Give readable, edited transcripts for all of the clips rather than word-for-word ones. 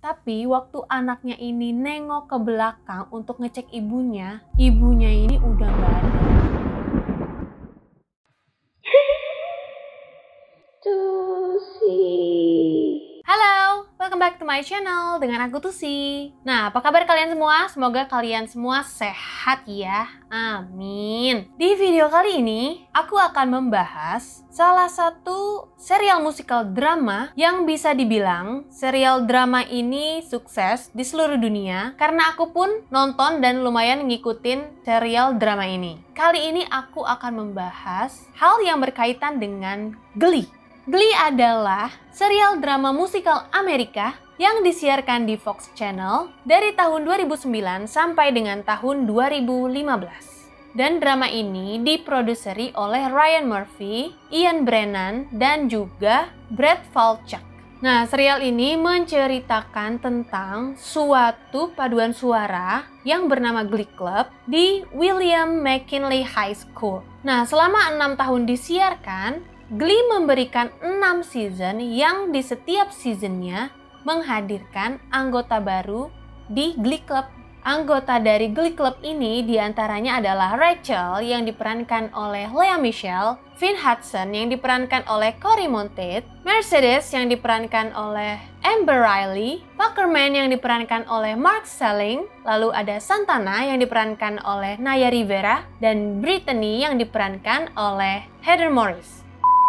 Tapi waktu anaknya ini nengok ke belakang untuk ngecek ibunya ini udah nggak ada. Halo, welcome back to my channel dengan aku Tusi. Nah, apa kabar kalian semua? Semoga kalian semua sehat ya. Amin. Di video kali ini, aku akan membahas salah satu serial musikal drama yang bisa dibilang serial drama ini sukses di seluruh dunia karena aku pun nonton dan lumayan ngikutin serial drama ini. Kali ini aku akan membahas hal yang berkaitan dengan Glee. Glee adalah serial drama musikal Amerika yang disiarkan di Fox Channel dari tahun 2009 sampai dengan tahun 2015. Dan drama ini diproduseri oleh Ryan Murphy, Ian Brennan, dan juga Brad Falchuk. Nah, serial ini menceritakan tentang suatu paduan suara yang bernama Glee Club di William McKinley High School. Nah, selama 6 tahun disiarkan, Glee memberikan 6 season yang di setiap seasonnya menghadirkan anggota baru di Glee Club. Anggota dari Glee Club ini diantaranya adalah Rachel yang diperankan oleh Lea Michele, Finn Hudson yang diperankan oleh Cory Monteith, Mercedes yang diperankan oleh Amber Riley, Fuckerman yang diperankan oleh Mark Selling, lalu ada Santana yang diperankan oleh Naya Rivera, dan Brittany yang diperankan oleh Heather Morris.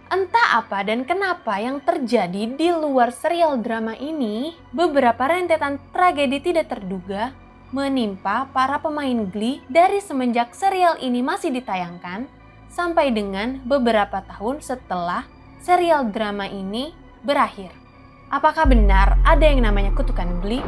Entah apa dan kenapa yang terjadi di luar serial drama ini, beberapa rentetan tragedi tidak terduga menimpa para pemain Glee dari semenjak serial ini masih ditayangkan sampai dengan beberapa tahun setelah serial drama ini berakhir. Apakah benar ada yang namanya kutukan Glee?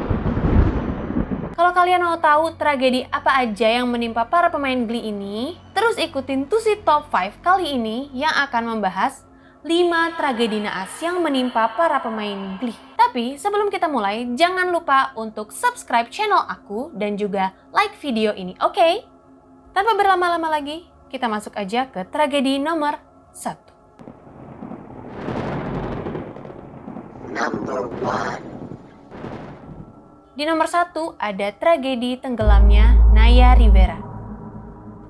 Kalau kalian mau tahu tragedi apa aja yang menimpa para pemain Glee ini, terus ikutin Tusi Top 5 kali ini yang akan membahas 5 tragedi naas yang menimpa para pemain Glee. Tapi sebelum kita mulai, jangan lupa untuk subscribe channel aku dan juga like video ini, oke? Tanpa berlama-lama lagi, kita masuk aja ke tragedi nomor 1. Number 1. Di nomor 1 ada tragedi tenggelamnya Naya Rivera.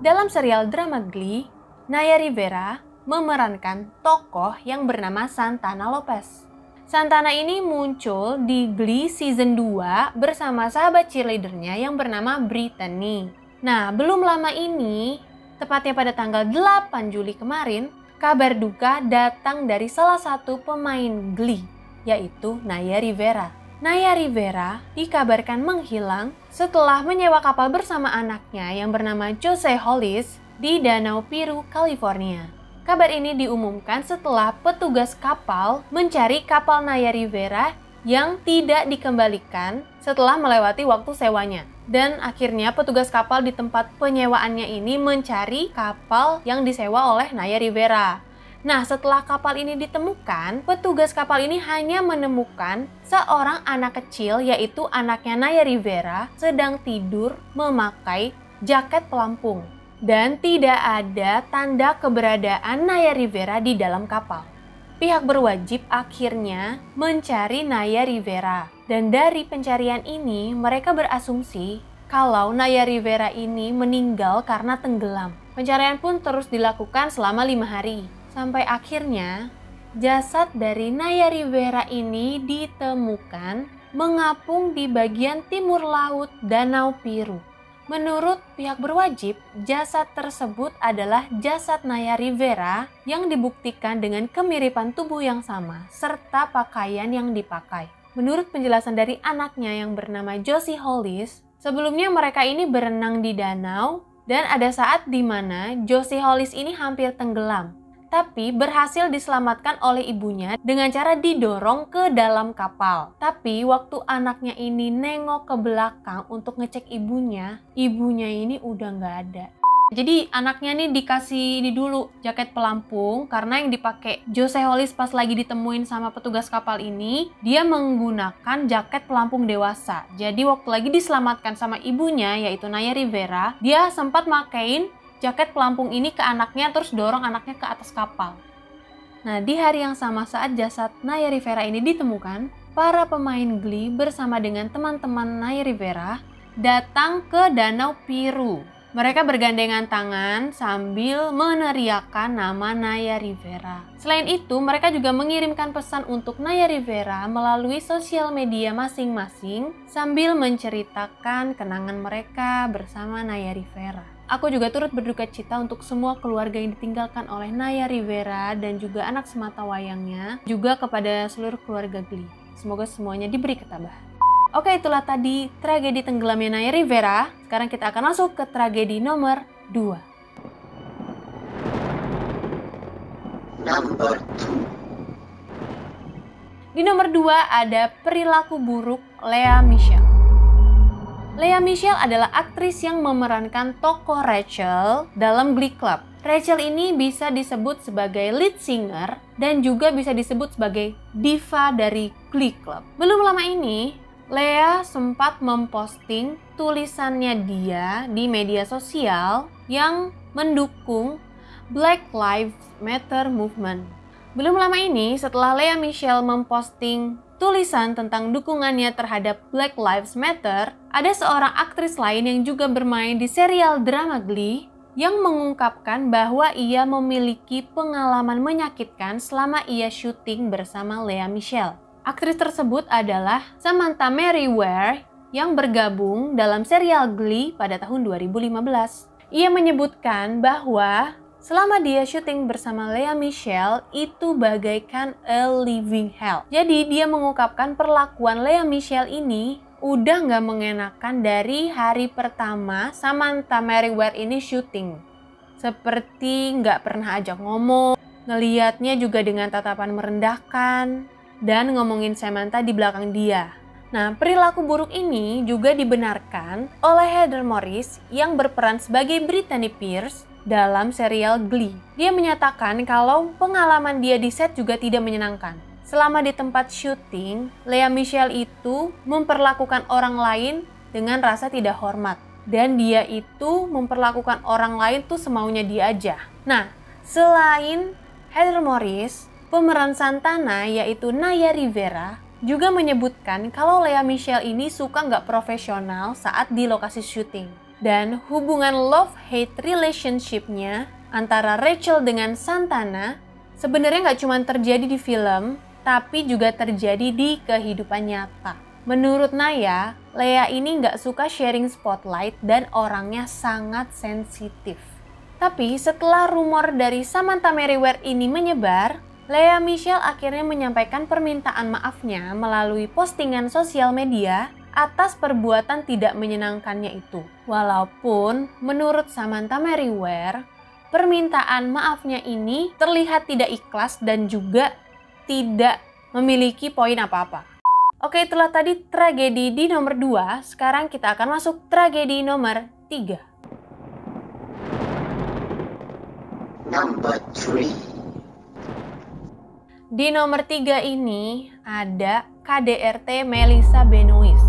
Dalam serial drama Glee, Naya Rivera memerankan tokoh yang bernama Santana Lopez. Santana ini muncul di Glee season 2 bersama sahabat cheerleadernya yang bernama Brittany. Nah, belum lama ini, tepatnya pada tanggal 8 Juli kemarin, kabar duka datang dari salah satu pemain Glee, yaitu Naya Rivera. Naya Rivera dikabarkan menghilang setelah menyewa kapal bersama anaknya yang bernama Jose Hollis di Danau Piru, California. Kabar ini diumumkan setelah petugas kapal mencari kapal Naya Rivera yang tidak dikembalikan setelah melewati waktu sewanya. Dan akhirnya petugas kapal di tempat penyewaannya ini mencari kapal yang disewa oleh Naya Rivera. Nah, setelah kapal ini ditemukan, petugas kapal ini hanya menemukan seorang anak kecil, yaitu anaknya Naya Rivera, sedang tidur memakai jaket pelampung. Dan tidak ada tanda keberadaan Naya Rivera di dalam kapal. Pihak berwajib akhirnya mencari Naya Rivera. Dan dari pencarian ini, mereka berasumsi kalau Naya Rivera ini meninggal karena tenggelam. Pencarian pun terus dilakukan selama 5 hari. Sampai akhirnya, jasad dari Naya Rivera ini ditemukan mengapung di bagian timur laut Danau Piru. Menurut pihak berwajib, jasad tersebut adalah jasad Naya Rivera yang dibuktikan dengan kemiripan tubuh yang sama serta pakaian yang dipakai. Menurut penjelasan dari anaknya yang bernama Josie Hollis, sebelumnya mereka ini berenang di danau dan ada saat di mana Josie Hollis ini hampir tenggelam, tapi berhasil diselamatkan oleh ibunya dengan cara didorong ke dalam kapal. Tapi waktu anaknya ini nengok ke belakang untuk ngecek ibunya ini udah nggak ada. Jadi anaknya nih dikasih ini dulu jaket pelampung karena yang dipakai Jose Hollis pas lagi ditemuin sama petugas kapal ini, dia menggunakan jaket pelampung dewasa. Jadi waktu lagi diselamatkan sama ibunya yaitu Naya Rivera, dia sempat makain jaket pelampung ini ke anaknya terus dorong anaknya ke atas kapal. Nah, di hari yang sama saat jasad Naya Rivera ini ditemukan, para pemain Glee bersama dengan teman-teman Naya Rivera datang ke Danau Piru. Mereka bergandengan tangan sambil meneriakkan nama Naya Rivera. Selain itu, mereka juga mengirimkan pesan untuk Naya Rivera melalui sosial media masing-masing sambil menceritakan kenangan mereka bersama Naya Rivera. Aku juga turut berduka cita untuk semua keluarga yang ditinggalkan oleh Naya Rivera dan juga anak sematawayangnya, juga kepada seluruh keluarga Glee. Semoga semuanya diberi ketabahan. Oke, itulah tadi tragedi tenggelamnya Naya Rivera. Sekarang kita akan masuk ke tragedi nomor 2. Di nomor 2 ada perilaku buruk Lea Michele. Lea Michele adalah aktris yang memerankan tokoh Rachel dalam Glee Club. Rachel ini bisa disebut sebagai lead singer dan juga bisa disebut sebagai diva dari Glee Club. Belum lama ini, Lea sempat memposting tulisannya dia di media sosial yang mendukung Black Lives Matter movement. Belum lama ini, setelah Lea Michele memposting tulisan tentang dukungannya terhadap Black Lives Matter, ada seorang aktris lain yang juga bermain di serial drama Glee yang mengungkapkan bahwa ia memiliki pengalaman menyakitkan selama ia syuting bersama Lea Michele. Aktris tersebut adalah Samantha Mary Ware yang bergabung dalam serial Glee pada tahun 2015. Ia menyebutkan bahwa selama dia syuting bersama Lea Michele itu bagaikan a living hell. Jadi dia mengungkapkan perlakuan Lea Michele ini udah gak mengenakan dari hari pertama Samantha Mary Ware ini syuting. Seperti gak pernah ajak ngomong, ngeliatnya juga dengan tatapan merendahkan, dan ngomongin Samantha di belakang dia. Nah, perilaku buruk ini juga dibenarkan oleh Heather Morris yang berperan sebagai Brittany Pierce dalam serial Glee. Dia menyatakan kalau pengalaman dia di set juga tidak menyenangkan. Selama di tempat syuting, Lea Michele itu memperlakukan orang lain dengan rasa tidak hormat. Dan dia itu memperlakukan orang lain tuh semaunya dia aja. Nah, selain Heather Morris, pemeran Santana yaitu Naya Rivera juga menyebutkan kalau Lea Michele ini suka nggak profesional saat di lokasi syuting. Dan hubungan love-hate relationship-nya antara Rachel dengan Santana sebenarnya nggak cuma terjadi di film, tapi juga terjadi di kehidupan nyata. Menurut Naya, Lea ini nggak suka sharing spotlight dan orangnya sangat sensitif. Tapi setelah rumor dari Samantha Mary Ware ini menyebar, Lea Michele akhirnya menyampaikan permintaan maafnya melalui postingan sosial media atas perbuatan tidak menyenangkannya itu. Walaupun menurut Samantha Mary Ware, permintaan maafnya ini terlihat tidak ikhlas dan juga tidak memiliki poin apa-apa. Oke, itulah tadi tragedi di nomor 2. Sekarang kita akan masuk tragedi nomor 3. Number 3. Di nomor 3 ini ada KDRT Melissa Benoist.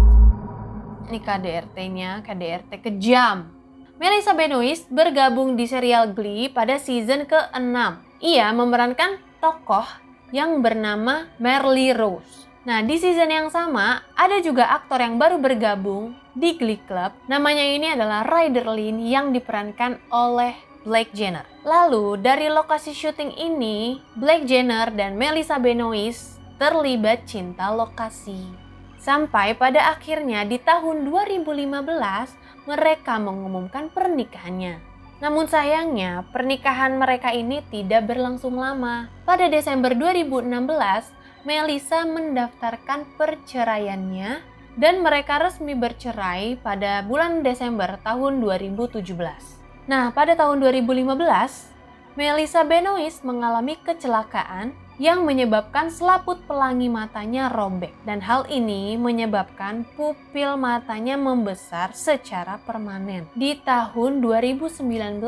Ini KDRT-nya, KDRT kejam. Melissa Benoist bergabung di serial Glee pada season ke-6. Ia memerankan tokoh yang bernama Marley Rose. Nah, di season yang sama, ada juga aktor yang baru bergabung di Glee Club. Namanya ini adalah Ryder Lynn yang diperankan oleh Blake Jenner. Lalu dari lokasi syuting ini, Blake Jenner dan Melissa Benoist terlibat cinta lokasi. Sampai pada akhirnya di tahun 2015 mereka mengumumkan pernikahannya. Namun sayangnya pernikahan mereka ini tidak berlangsung lama. Pada Desember 2016, Melissa mendaftarkan perceraiannya dan mereka resmi bercerai pada bulan Desember tahun 2017. Nah, pada tahun 2015, Melissa Benoist mengalami kecelakaan yang menyebabkan selaput pelangi matanya robek. Dan hal ini menyebabkan pupil matanya membesar secara permanen. Di tahun 2019,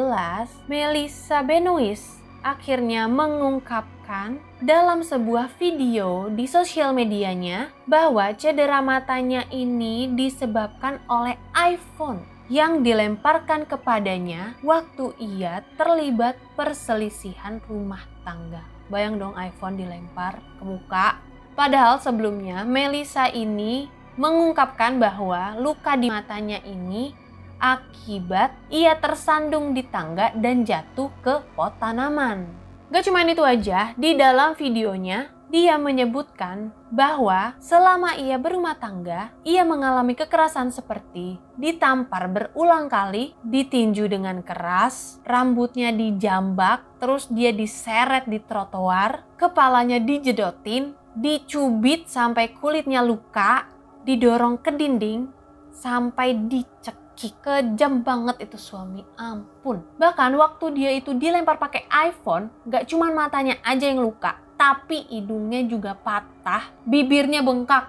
Melissa Benoist akhirnya mengungkapkan dalam sebuah video di sosial medianya bahwa cedera matanya ini disebabkan oleh iPhone yang dilemparkan kepadanya waktu ia terlibat perselisihan rumah tangga. Bayang dong iPhone dilempar ke muka. Padahal sebelumnya Melissa ini mengungkapkan bahwa luka di matanya ini akibat ia tersandung di tangga dan jatuh ke pot tanaman. Gak cuma itu aja, di dalam videonya dia menyebutkan bahwa selama ia berumah tangga, ia mengalami kekerasan seperti ditampar berulang kali, ditinju dengan keras, rambutnya dijambak, terus dia diseret di trotoar, kepalanya dijedotin, dicubit sampai kulitnya luka, didorong ke dinding, sampai dicekik. Kejam banget itu suami, ampun. Bahkan waktu dia itu dilempar pakai iPhone, gak cuma matanya aja yang luka, tapi hidungnya juga patah, bibirnya bengkak.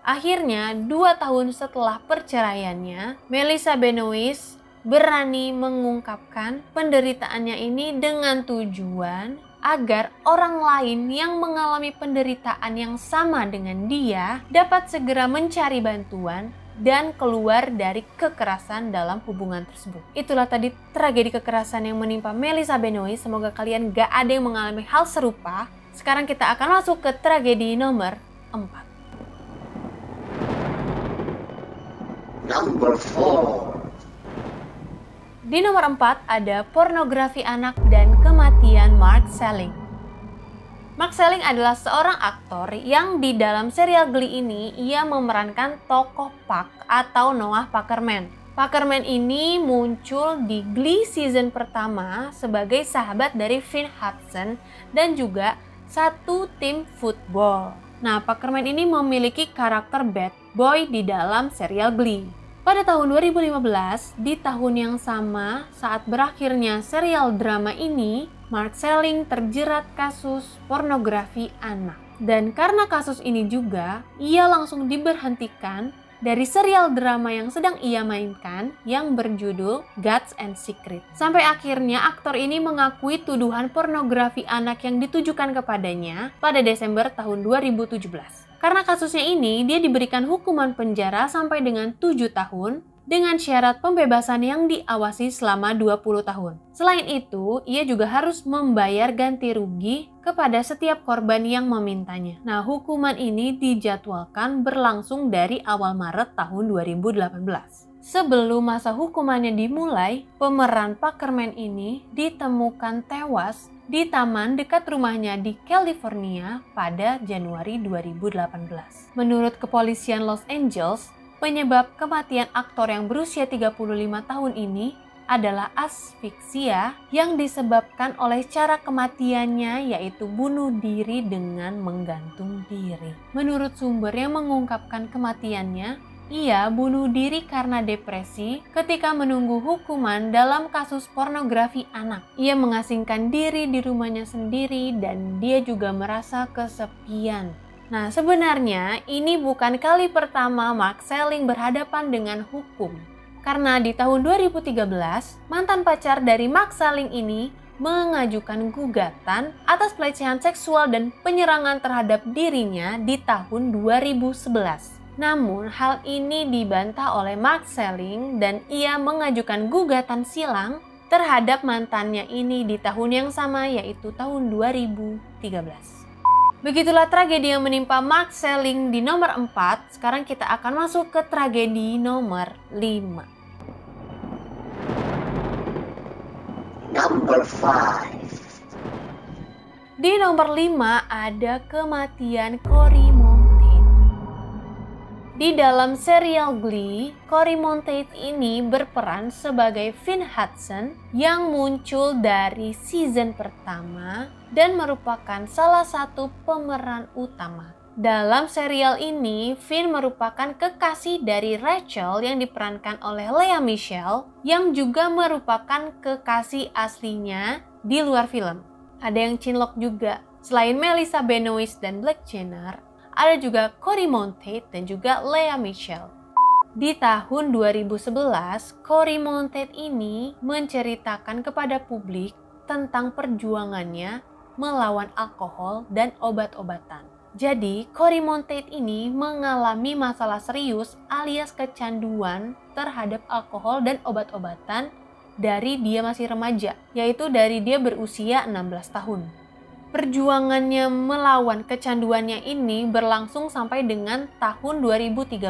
Akhirnya 2 tahun setelah perceraiannya, Melissa Benoist berani mengungkapkan penderitaannya ini dengan tujuan agar orang lain yang mengalami penderitaan yang sama dengan dia dapat segera mencari bantuan dan keluar dari kekerasan dalam hubungan tersebut. Itulah tadi tragedi kekerasan yang menimpa Melissa Benoist. Semoga kalian gak ada yang mengalami hal serupa. Sekarang kita akan masuk ke tragedi nomor 4. Number 4. Di nomor 4 ada pornografi anak dan kematian Mark Selling. Mark Selling adalah seorang aktor yang di dalam serial Glee ini ia memerankan tokoh Puck atau Noah Pakerman. Pakerman ini muncul di Glee season pertama sebagai sahabat dari Finn Hudson dan juga satu tim football. Nah, Pakerman ini memiliki karakter bad boy di dalam serial Glee. Pada tahun 2015, di tahun yang sama saat berakhirnya serial drama ini, Mark Selling terjerat kasus pornografi anak. Dan karena kasus ini juga, ia langsung diberhentikan dari serial drama yang sedang ia mainkan yang berjudul Gods and Secrets. Sampai akhirnya aktor ini mengakui tuduhan pornografi anak yang ditujukan kepadanya pada Desember tahun 2017. Karena kasusnya ini, dia diberikan hukuman penjara sampai dengan 7 tahun dengan syarat pembebasan yang diawasi selama 20 tahun. Selain itu, ia juga harus membayar ganti rugi kepada setiap korban yang memintanya. Nah, hukuman ini dijadwalkan berlangsung dari awal Maret tahun 2018. Sebelum masa hukumannya dimulai, pemeran Pakerman ini ditemukan tewas di taman dekat rumahnya di California pada Januari 2018. Menurut kepolisian Los Angeles, penyebab kematian aktor yang berusia 35 tahun ini adalah asfiksia yang disebabkan oleh cara kematiannya yaitu bunuh diri dengan menggantung diri. Menurut sumber yang mengungkapkan kematiannya, ia bunuh diri karena depresi ketika menunggu hukuman dalam kasus pornografi anak. Ia mengasingkan diri di rumahnya sendiri dan dia juga merasa kesepian. Nah, sebenarnya ini bukan kali pertama Mark Selling berhadapan dengan hukum. Karena di tahun 2013, mantan pacar dari Mark Selling ini mengajukan gugatan atas pelecehan seksual dan penyerangan terhadap dirinya di tahun 2011. Namun, hal ini dibantah oleh Mark Selling dan ia mengajukan gugatan silang terhadap mantannya ini di tahun yang sama yaitu tahun 2013. Begitulah tragedi yang menimpa Mark Selling di nomor 4. Sekarang kita akan masuk ke tragedi nomor 5. Number 5. Di nomor 5 ada kematian Cory Monteith. Di dalam serial Glee, Cory Monteith ini berperan sebagai Finn Hudson yang muncul dari season pertama dan merupakan salah satu pemeran utama. Dalam serial ini, Finn merupakan kekasih dari Rachel yang diperankan oleh Lea Michele yang juga merupakan kekasih aslinya di luar film. Ada yang cinlok juga. Selain Melissa Benoist dan Blake Jenner, ada juga Cory Monteith dan juga Lea Michele. Di tahun 2011, Cory Monteith ini menceritakan kepada publik tentang perjuangannya melawan alkohol dan obat-obatan. Jadi, Cory Monteith ini mengalami masalah serius alias kecanduan terhadap alkohol dan obat-obatan dari dia masih remaja, yaitu dari dia berusia 16 tahun. Perjuangannya melawan kecanduannya ini berlangsung sampai dengan tahun 2013.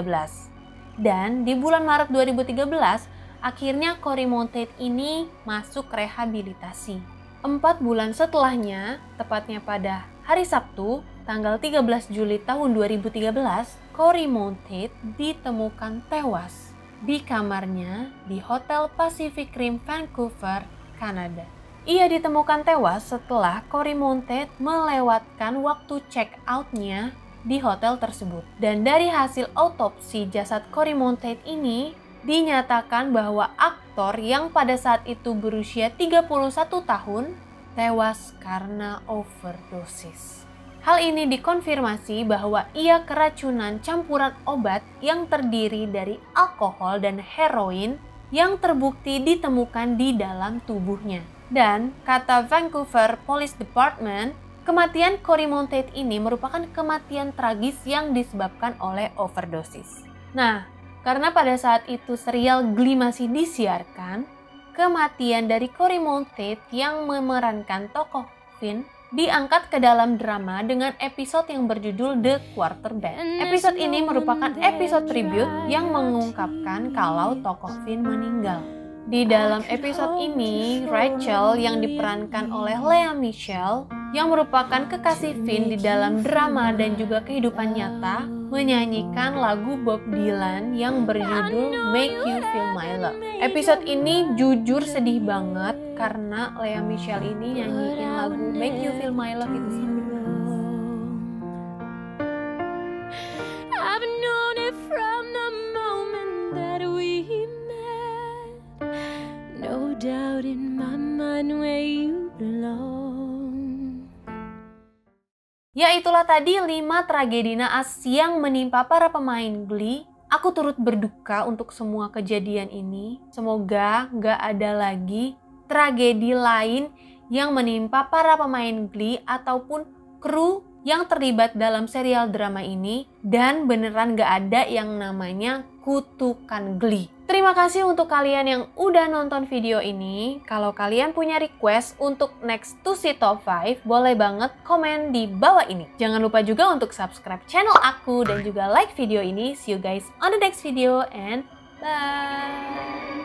Dan di bulan Maret 2013, akhirnya Cory Monteith ini masuk rehabilitasi. 4 bulan setelahnya, tepatnya pada hari Sabtu, tanggal 13 Juli tahun 2013, Cory Monteith ditemukan tewas di kamarnya di Hotel Pacific Rim, Vancouver, Kanada. Ia ditemukan tewas setelah Cory Monteith melewatkan waktu check-out-nya di hotel tersebut. Dan dari hasil autopsi jasad Cory Monteith ini, dinyatakan bahwa aktor yang pada saat itu berusia 31 tahun tewas karena overdosis. Hal ini dikonfirmasi bahwa ia keracunan campuran obat yang terdiri dari alkohol dan heroin yang terbukti ditemukan di dalam tubuhnya. Dan kata Vancouver Police Department, kematian Cory Monteith ini merupakan kematian tragis yang disebabkan oleh overdosis. Nah, karena pada saat itu serial Glee masih disiarkan, kematian dari Cory Monteith yang memerankan tokoh Finn diangkat ke dalam drama dengan episode yang berjudul The Quarterback. Episode ini merupakan episode tribute yang mengungkapkan kalau tokoh Finn meninggal. Di dalam episode ini, Rachel yang diperankan oleh Lea Michele, yang merupakan kekasih Finn di dalam drama dan juga kehidupan nyata, menyanyikan lagu Bob Dylan yang berjudul Make You Feel My Love. Episode ini jujur sedih banget karena Lea Michele ini nyanyiin lagu Make You Feel My Love itu sambil I've known it from the moment that we met. No doubt in my mind where you belong. Ya itulah tadi 5 tragedi naas yang menimpa para pemain Glee. Aku turut berduka untuk semua kejadian ini. Semoga gak ada lagi tragedi lain yang menimpa para pemain Glee ataupun kru yang terlibat dalam serial drama ini. Dan beneran gak ada yang namanya kutukan Glee. Terima kasih untuk kalian yang udah nonton video ini. Kalau kalian punya request untuk next to see top 5, boleh banget komen di bawah ini. Jangan lupa juga untuk subscribe channel aku dan juga like video ini. See you guys on the next video and bye!